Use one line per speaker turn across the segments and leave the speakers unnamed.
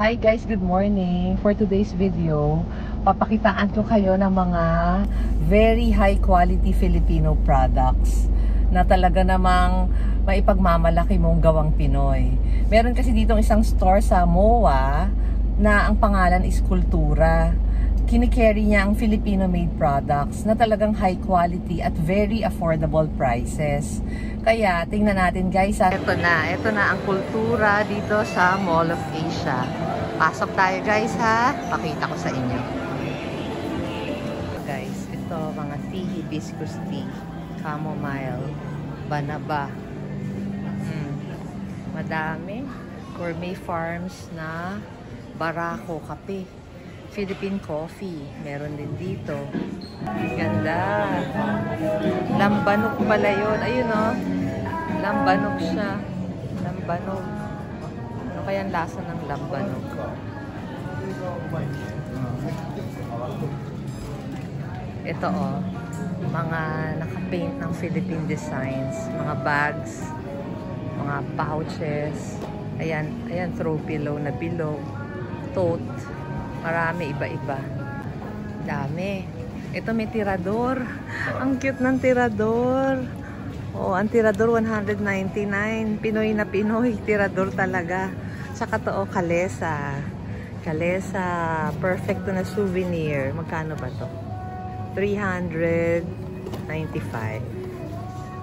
Hi guys, good morning. For today's video, papakitaan ko kayo ng mga very high quality Filipino products na talaga namang maipagmamalaki mong gawang Pinoy. Meron kasi dito isang store sa MOA na ang pangalan is Kultura. Kinikerry niya ang Filipino-made products na talagang high quality at very affordable prices. Kaya, tingnan natin guys. Ito na ang Kultura dito sa Mall of Asia. Pasok tayo guys ha. Pakita ko sa inyo. Guys, ito mga tea, hibiscus tea, chamomile, banaba. Madami. Gourmet Farms na Barako kape. Philippine coffee. Meron din dito. Ganda. Lambanog pala yun. Ayun o. Lambanog siya. Lambanog. Ano kaya ang lasa ng lambanog? Ito o. Mga nakapaint ng Philippine designs. Mga bags. Mga pouches. Ayan. Ayan. Throw pillow na pillow. Tote. Marami, iba-iba. Dami. Ito may tirador. Ang cute ng tirador. Oh, ang tirador 199. Pinoy na Pinoy. Tirador talaga. Saka to, oh, kalesa. Kalesa. Perfect to na souvenir. Magkano ba to? 395.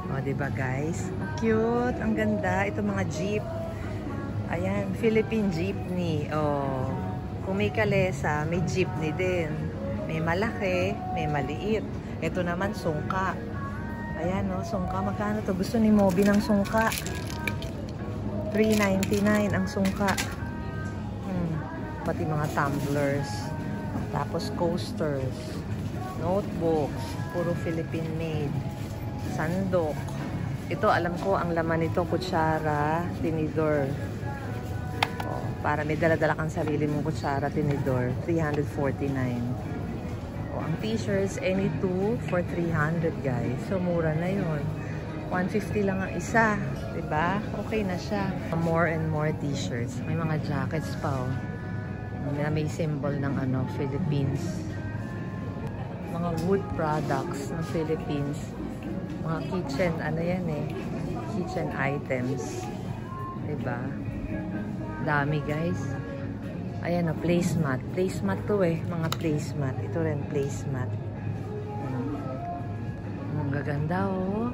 Oh, diba guys? Cute. Ang ganda. Ito mga jeep. Ayan. Philippine jeepney. Oh. Kung may kalesa, may jeepney din. May malaki, may maliit. Ito naman, sungka. Ayan, no, sungka. Magkano to? Gusto ni Moby ng sungka. 399 ang sungka. Pati mga tumblers. Tapos coasters. Notebooks. Puro Philippine made. Sandok. Ito, alam ko, ang laman nito, kutsara, tinidor. Para may dala-dala kang sarili mong kutsara, tinidor, 349. O, ang t-shirts, any two for 300 guys. So, mura na yun. 150 lang ang isa. Diba? Okay na siya. More and more t-shirts. May mga jackets pa, oh. May symbol ng ano, Philippines. Mga wood products ng Philippines. Mga kitchen, ano yan eh. Kitchen items. Diba? Dami guys. Ayan o, placemat. Placemat to eh. Mga placemat. Ito rin placemat. Ang gaganda oh.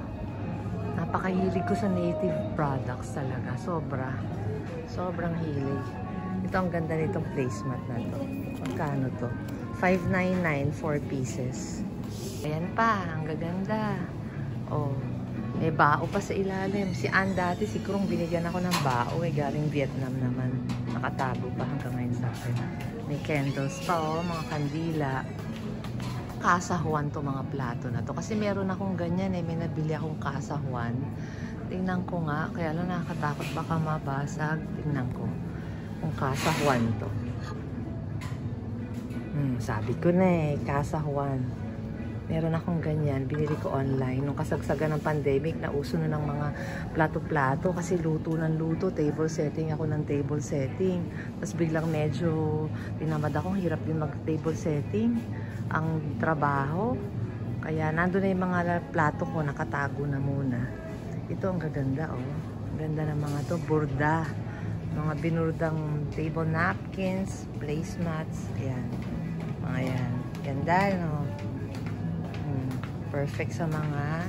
Napakahilig ko sa native products talaga. Sobra. Sobrang hilig. Ito ang ganda nitong placemat na to. Magkano to? 599, 4 pieces. Ayan pa. Ang gaganda. Oh. May bao pa sa ilalim. Si Ann dati, sigurong binigyan ako ng bao eh. Galing Vietnam naman. Nakatago pa hanggang ngayon sa akin. May candles pa oh, mga kandila. Casa Juan to mga plato na to. Kasi meron akong ganyan eh. May nabili akong Casa Juan. Tingnan ko nga. Kaya lang nakakatakot baka mabasag. Tingnan ko. Kung Casa Juan to. Sabi ko na eh. Casa Juan. Meron akong ganyan, binili ko online. Nung kasagsagan ng pandemic, nauso na ng mga plato-plato kasi luto ng luto, table setting ako ng table setting. Tapos biglang medyo tinamad akong hirap din mag-table setting ang trabaho. Kaya nandun na yung mga plato ko, nakatago na muna. Ito ang gaganda oh. Ganda ng mga to, burda. Mga binurdang table napkins, placemats, ayan. Mga yan. Ganda no. Perfect sa mga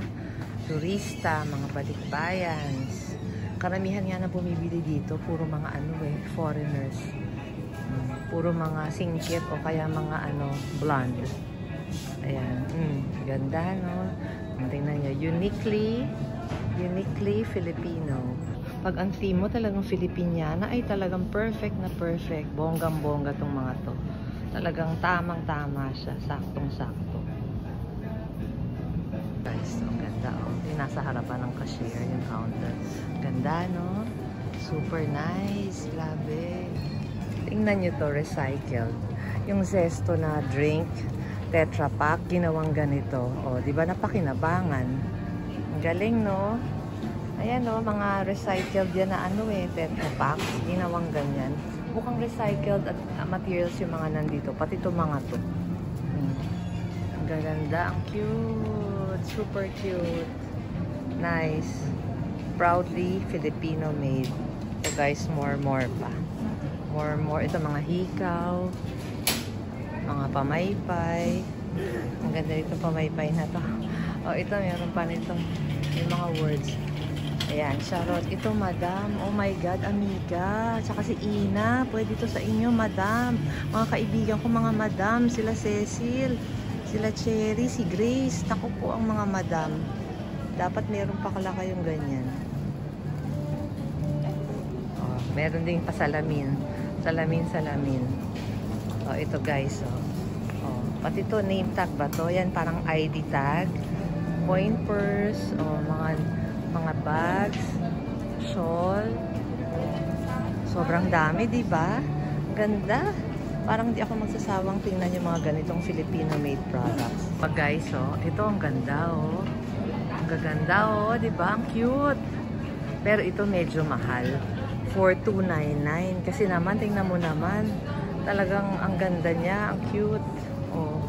turista, mga balikbayans. Karamihan nga na bumibili dito, puro mga ano eh, foreigners. Puro mga singkit o kaya mga ano, blonde. Ayan, ganda no. Tingnan nyo, uniquely Filipino. Pag ang theme mo talagang Filipiniana, ay talagang perfect na perfect. Bonggang-bongga tong mga to. Talagang tamang-tama siya, saktong-sakto. Guys, ang ganda oh. Yung nasa harapan ng cashier, yung counter. Ganda no? Super nice. Grabe. Tingnan nyo to, recycled. Yung zesto na drink, Tetra Pak, ginawang ganito. O, di ba napakinabangan? Ang galing no? Ayan o, mga recycled yan na ano eh, Tetra Pak, ginawang ganyan. mukhang recycled at materials yung mga nandito. Pati itong mga to. Ang ganda, ang cute. Super cute. Nice. Proudly Filipino made. So guys, more pa. More. Ito mga hikaw. Mga pamaypay. Ang ganda dito pamaypay na to. Oh, ito meron pa nitong yung mga words. Ayan, Charot. Ito, madam. Oh my God, amiga. Tsaka si Ina. Pwede ito sa inyo, madam. Mga kaibigan ko, mga madam. Sila Cecil. Sila Cherry. Si Grace. Naku po ang mga madam. Dapat meron pa kala kayong ganyan. Oh, meron ding pasalamin. Salamin. Oh, ito guys. Oh, pati to name tag ba to? Yan parang ID tag. Coin purse. Oh, mga bags. Shawl. Sobrang dami, di ba? Ganda. Parang di ako magsasawang tingnan yung mga ganitong Filipino-made products. Pag guys, oh, ito ang ganda, oh. Ang gaganda, oh, di ba? Ang cute. Pero ito medyo mahal. 4,299. Kasi naman, tingnan mo naman. Talagang ang ganda niya. Ang cute. Oh.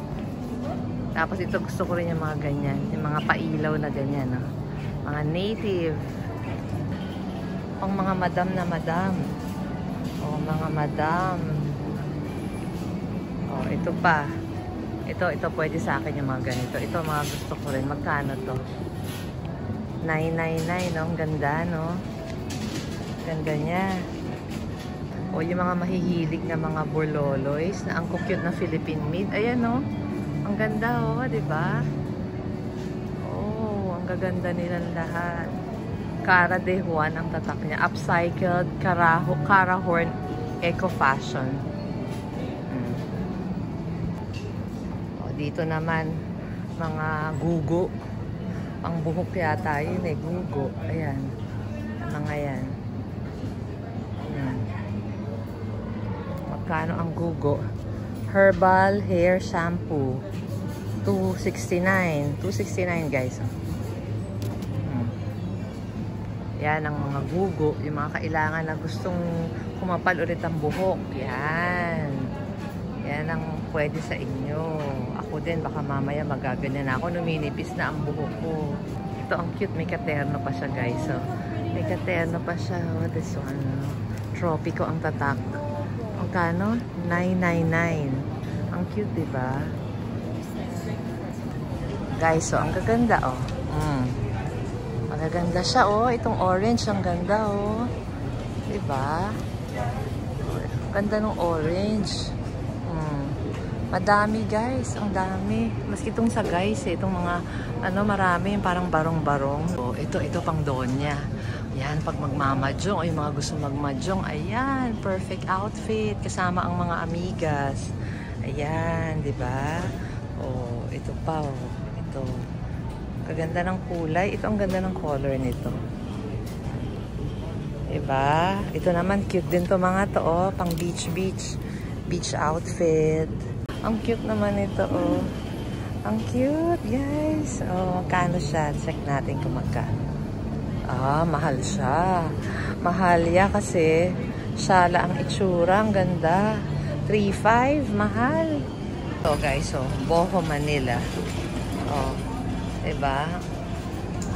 Tapos ito gusto ko rin yung mga ganyan. Yung mga pailaw na ganyan, oh. Mga native. Pang mga madam na madam. Oh, mga madam. Oh, ito pa. Ito pwede sa akin yung mga ganito. Ito mga gusto ko rin. Magkano to? 999, no? Ang ganda, no? Ganda niya. O, yung mga mahihilig na mga burloloys na ang cute na Philippine made. Ayan, no? Ang ganda, oh, di ba? Oh, ang gaganda nilang lahat. Cara de Juan ang tatak niya. Upcycled Carahorn Eco Fashion. O, dito naman, mga gugo. Ang buhok yata yun, gugo. Ayan. Mga yan. Magkano ang gugo? Herbal hair shampoo. 269. 269 guys. Yan ang mga gugo. Yung mga kailangan na gustong kumapal ulit ang buhok. Yan. Yan ang pwede sa inyo. Ako din, baka mamaya magaganyan ako. Numinipis na ang buhok ko. Ito ang cute. May katerno pa siya guys. So, may katerno pa siya. Oh, this one. Tropico ang tatak. Magkano? 999. Ang cute, diba? Guys, so ang gaganda, oh. Ang gaganda siya, oh. Itong orange, ang ganda, oh. Diba? Ganda ng orange. Madami, guys. Ang dami. Maski itong sa guys, eh. Itong mga, marami. Parang barong-barong. So, ito pang donya. Yan, pag magmamadyong, o yung mga gusto magmadyong, ayan, perfect outfit, kasama ang mga amigas. Ayan, di ba? Oh, ito pa, oh. Ito. Kaganda ng kulay. Ito ang ganda ng color nito. Diba? Ito naman, cute din to mga to, oh. Pang beach outfit. Ang cute naman ito, oh. Ang cute, guys. Oh, magkano siya? Check natin kung magkano. Ah, mahal siya. Mahal ya kasi shala ang itsura. Ang ganda. 3,500. Mahal. So guys, so Boho Manila. Oh, diba?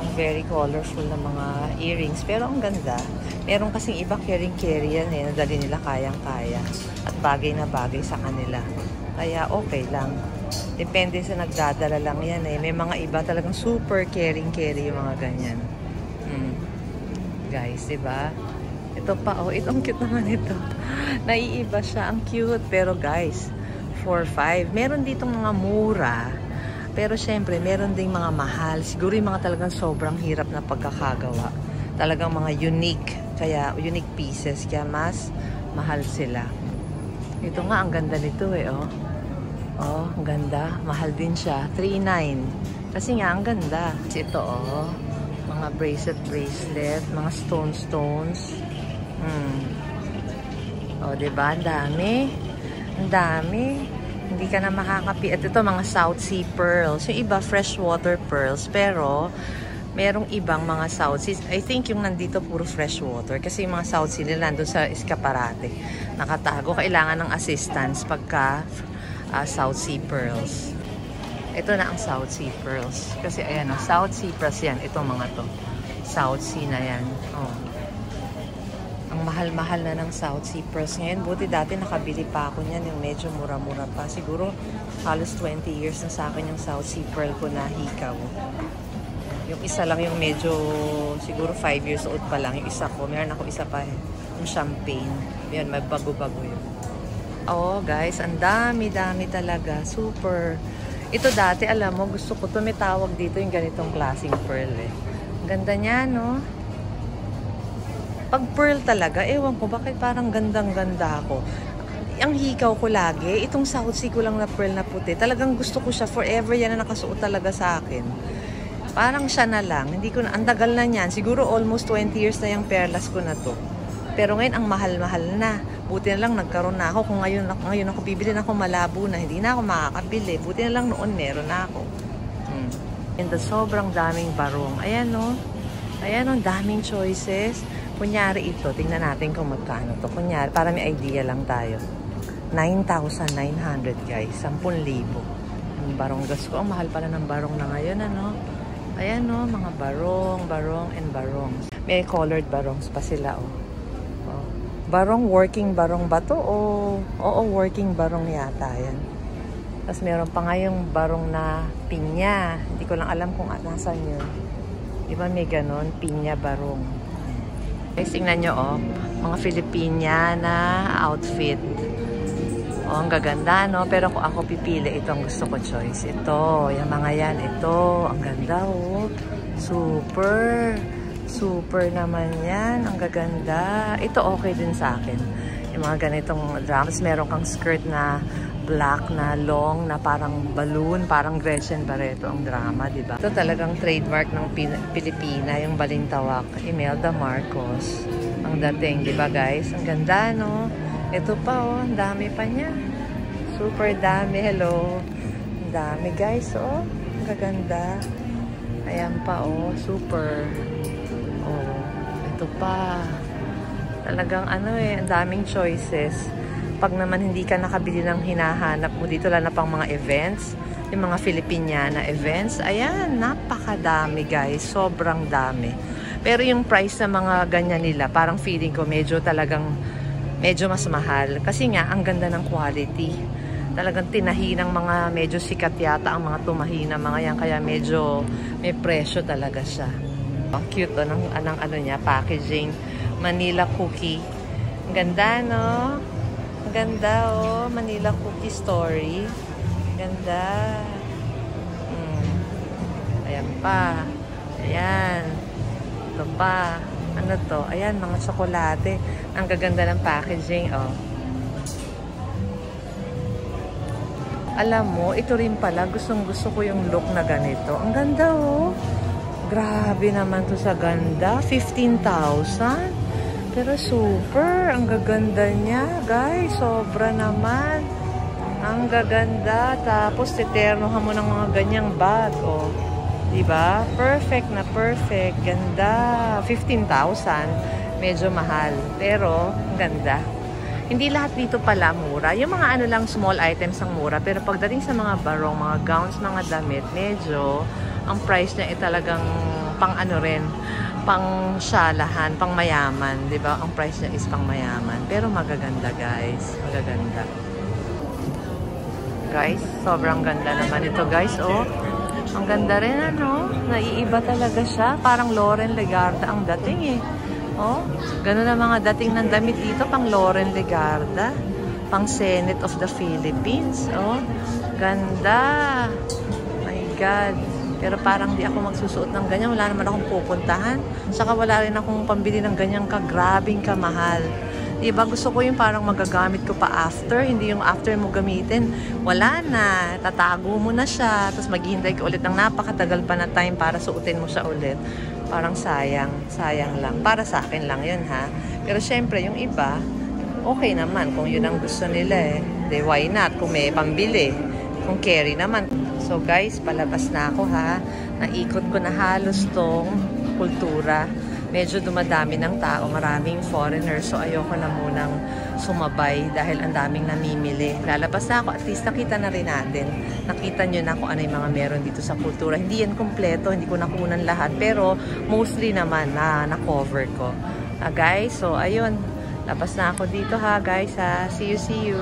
Ang very colorful na mga earrings. Pero ang ganda. Meron kasing iba carry yan eh. Nadali nila kayang-kaya. At bagay na bagay sa kanila. Kaya okay lang. Depende sa nagdadala lang yan eh. May mga iba talagang super carry yung mga ganyan. Guys, diba? Ito pa, oh, itong cute naman ito. Naiiba siya, ang cute. Pero guys, 4,500. Meron ditong mga mura. Pero syempre, meron ding mga mahal. Siguro yung mga talagang sobrang hirap na pagkakagawa. Talagang mga unique. Kaya, unique pieces. Kaya mas mahal sila. Ito nga, ang ganda nito eh, oh. Oh, ang ganda. Mahal din siya. 3,900. Kasi nga, ang ganda. Ito, oh. Mga bracelet, mga stones. O, diba? Ang dami. Ang dami. Hindi ka na makakapi. At ito, mga South Sea pearls. Yung iba, freshwater pearls. Pero, merong ibang mga South Seas. I think yung nandito puro fresh water. Kasi yung mga South Sea nila nandun sa eskaparate. Nakatago. Kailangan ng assistance pagka South Sea Pearls. Ito na ang South Sea Pearls. Kasi ayan, South Sea Pearls yan. Itong mga to. South Sea na yan. Oh. Ang mahal-mahal na ng South Sea Pearls ngayon. Buti dati nakabili pa ako niyan. Yung medyo mura-mura pa. Siguro halos 20 years na sa akin yung South Sea Pearl ko na hikaw. Yung isa lang yung medyo, siguro 5 years old pa lang. Yung isa ko, meron ako isa pa yung champagne. Yan, may bago-bago yun. Oh, guys, ang dami-dami talaga. Super. Ito dati, alam mo, gusto ko tumitawag dito yung ganitong klaseng pearl eh. Ang ganda niya, no? Pag pearl talaga, ewan ko, bakit parang gandang-ganda ako. Ang hikaw ko lagi, itong South Sea ko lang na pearl na puti. Talagang gusto ko siya. Forever yan na nakasuot talaga sa akin. Parang siya na lang. Hindi ko na, ang tagal na niyan. Siguro almost 20 years na yung perlas ko na to. Pero ngayon, ang mahal-mahal na. Buti na lang nagkaroon na ako. Kung ngayon ako bibili na ako, malabo na. Hindi na ako makakabili. Buti na lang noon meron na ako. And the sobrang daming barong. Ayan o. Ayan o, daming choices. Kunyari ito, tingnan natin kung magkano to. Kunyari, para may idea lang tayo. 9,900 guys. 10,000. Ang barong gas ko. Ang mahal pala ng barong na ngayon, ano? Ayan o, mga barong, and barongs. May colored barongs pa sila, oh. Barong, working barong ba to? Oo, working barong yata yan. Tapos meron pa nga yung barong na pinya. Hindi ko lang alam kung nasan yun. Diba may ganon? Pinya barong. Guys, tingnan nyo, oh. Mga Filipina na outfit. Oh, ang gaganda, no? Pero kung ako pipili, itong gusto ko choice. Ito, yung mga yan. Ito, ang ganda, oh. Super. Super naman yan. Ang gaganda. Ito okay din sa akin. Yung mga ganitong dramas. Meron kang skirt na black na long na parang balloon. Parang Gretchen Barreto ang drama, diba? Ito talagang trademark ng Pilipina. Yung balintawak. Imelda Marcos. Ang dating, diba guys? Ang ganda, no? Ito pa, oh. Ang dami pa niya. Super dami. Hello. Ang dami, guys, oh. Ang gaganda. Ayan pa, oh. Super. Oh, ito pa. Talagang ano eh, ang daming choices. Pag naman hindi ka nakabili ng hinahanap mo dito, lalo na pang mga events, yung mga Filipiniana events, ayan, napakadami guys. Sobrang dami. Pero yung price ng mga ganyan nila, parang feeling ko medyo mas mahal. Kasi nga, ang ganda ng quality. Talagang tinahi ng mga medyo sikat yata ang mga tumahi na mga yan. Kaya medyo may presyo talaga siya. Ang cute o, ng ano niya, packaging. Manila cookie. Ang ganda, no? Ang ganda, oh. Manila cookie story. Ganda. Ayan pa. Ayan. Ito pa. Ano to? Ayan, mga tsokolate. Ang gaganda ng packaging, oh. Alam mo, ito rin pala. Gustong-gusto ko yung look na ganito. Ang ganda, oh. Grabe naman to sa ganda. 15,000. Pero super. Ang gaganda niya, guys. Sobra naman. Ang gaganda. Tapos, titernohan mo ng mga ganyang bag. Oh. Diba? Perfect na perfect. Ganda. 15,000. Medyo mahal. Pero, ang ganda. Hindi lahat dito pala mura. Yung mga ano lang, small items ang mura. Pero pagdating sa mga barong, mga gowns, mga damit, medyo ang price niya ay talagang pang ano rin, pang syalahan, pang mayaman, 'di ba? Ang price niya is pang mayaman, pero magaganda, guys. Magaganda. Guys, sobrang ganda naman ito, guys, oh. Ang ganda rin, ano? Naiiba talaga siya. Parang Lauren Legarda ang dating, eh. Oh, ganun ang mga dating ng damit dito, pang Lauren Legarda, pang Senate of the Philippines. Oh, ganda. My God. Pero parang di ako magsusuot ng ganyan. Wala naman akong pupuntahan. Saka wala rin akong pambili ng ganyang kagrabing kamahal. Diba? Gusto ko yung parang magagamit ko pa after. Hindi yung after mo gamitin. Wala na. Tatago mo na siya. Tapos maghihintay ka ulit ng napakatagal pa na time para suotin mo siya ulit. Parang sayang. Sayang lang. Para sa akin lang yun, ha? Pero syempre, yung iba, okay naman. Kung yun ang gusto nila, eh. Why not? Kung may pambili. Kung carry naman. So guys, palabas na ako ha. Naikot ko na halos tong kultura. Medyo dumadami ng tao, maraming foreigners. So ayoko na munang sumabay dahil ang daming namimili. Lalabas na ako, at least nakita na rin natin. Nakita nyo na kung ano yung mga meron dito sa kultura. Hindi yan kompleto, hindi ko nakunan lahat. Pero mostly naman na-cover ko. Guys, so ayun. Labas na ako dito ha guys ha. See you, see you.